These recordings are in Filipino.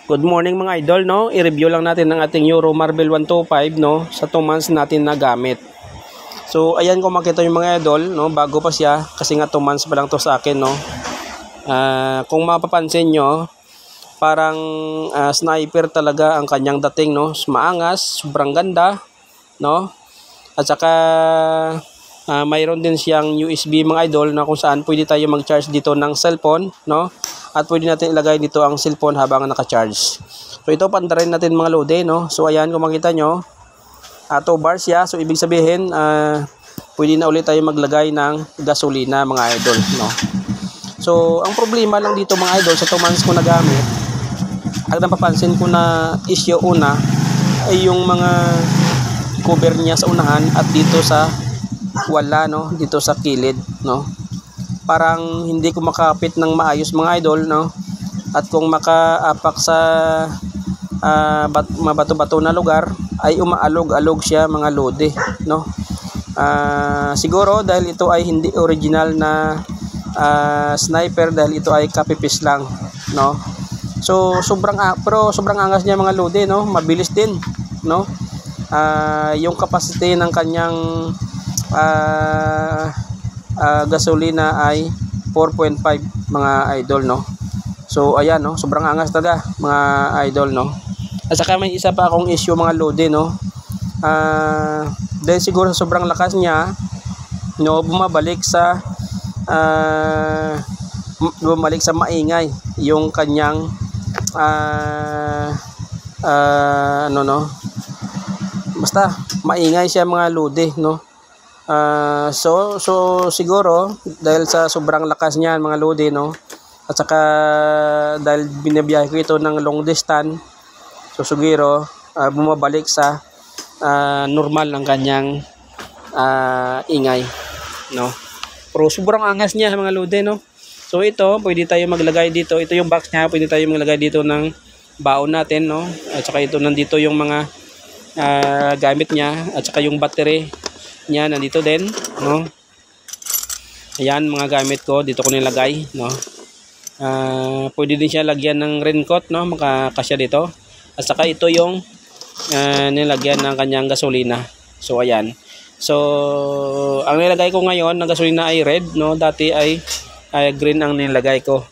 Good morning mga idol, no? I-review lang natin ng ating Euro Marble 125, no? Sa 2 months natin na gamit. So, ayan kung makita yung mga idol, no? Bago pa siya, kasi nga 2 months pa lang to sa akin, no? Kung mapapansin nyo, parang sniper talaga ang kanyang dating, no? Maangas, sobrang ganda, no? At saka, mayroon din siyang USB mga idol na kung saan pwede tayo mag-charge dito ng cellphone, no? At pwede natin ilagay dito ang cellphone habang naka-charge. So ito panda rin natin mga lode, no? So ayan kung makita nyo, 2 bars siya. So ibig sabihin, pwede na ulit tayo maglagay ng gasolina mga idol, no? So ang problema lang dito mga idol sa 2 months ko nagamit, ang napapansin ko na issue una ay yung mga cover niya sa unahan at dito sa wala, no? Dito sa kilid, no? Parang hindi ko makapit ng maayos mga idol, no? At kung makaapak sa mabato-bato na lugar ay umaalog-alog siya mga lode, no? Siguro dahil ito ay hindi original na sniper, dahil ito ay copy paste lang, no? So pero sobrang angas niya mga lode, no? Mabilis din, no? Yung capacity ng kanyang gasolina ay 4.5 mga idol, no? So ayan, no, sobrang angas talaga mga idol, no? At saka may isa pa akong issue mga lode, no? Dahil siguro sa sobrang lakas niya, no, bumabalik sa maingay yung kanyang basta maingay siya mga lode, no? So siguro dahil sa sobrang lakas niyan mga lode, no, at saka dahil binabiyahe ko ito ng long distance, so siguro bumabalik sa normal ang kanyang ingay, no. Pero sobrang angas niya mga lode, no. So ito pwede tayo maglagay dito, ito yung box niya, pwede tayo maglagay dito ng baon natin, no. At saka ito nandito yung mga gamit niya, at saka yung battery niya nandito din, no. Ayan mga gamit ko dito ko nilagay, no. Pwede din siya lagyan ng raincoat, no, makakasya dito. At saka ito yung nilagyan ng kanyang gasolina. So ayan. So ang nilagay ko ngayon ng gasolina ay red, no. Dati ay green ang nilagay ko.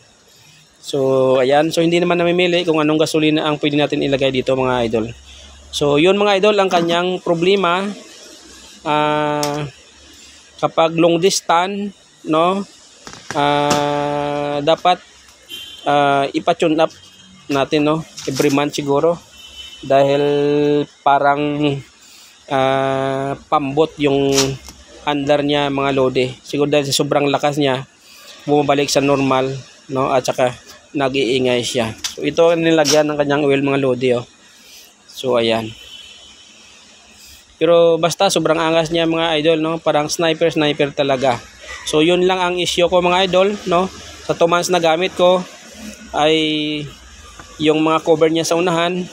So ayan, so hindi naman namimili kung anong gasolina ang pwede natin ilagay dito mga idol. So yun mga idol ang kanyang problema. Kapag long distance, no, dapat ipa-tune up natin, no, every month siguro, dahil parang pambot yung under niya mga lode. Siguro dahil sa sobrang lakas niya bumabalik sa normal, no, at saka nag-iingay siya. So ito ang nilagyan ng kanyang oil mga lode, oh. So ayan. Pero basta sobrang angas niya mga idol, no? Parang sniper talaga. So yun lang ang issue ko mga idol, no? Sa 2 months na gamit ko ay yung mga cover niya sa unahan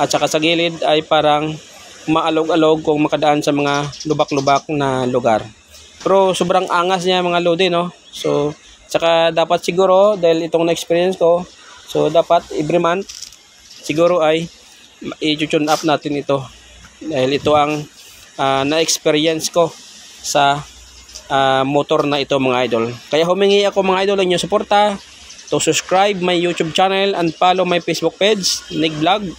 at saka sa gilid ay parang maalog-alog kung makadaan sa mga lubak-lubak na lugar. Pero sobrang angas niya mga lode, no? So saka dapat siguro dahil itong na-experience ko, so dapat every month siguro ay i-tune up natin ito. Dahil ito ang na-experience ko sa motor na ito mga idol. Kaya humingi ako mga idol ng inyong suporta to subscribe my YouTube channel and follow my Facebook page, Nig Vlog.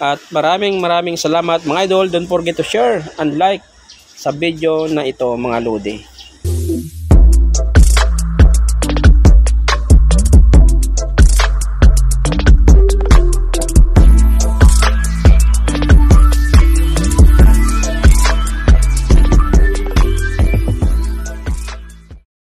At maraming salamat mga idol. Don't forget to share and like sa video na ito mga lode.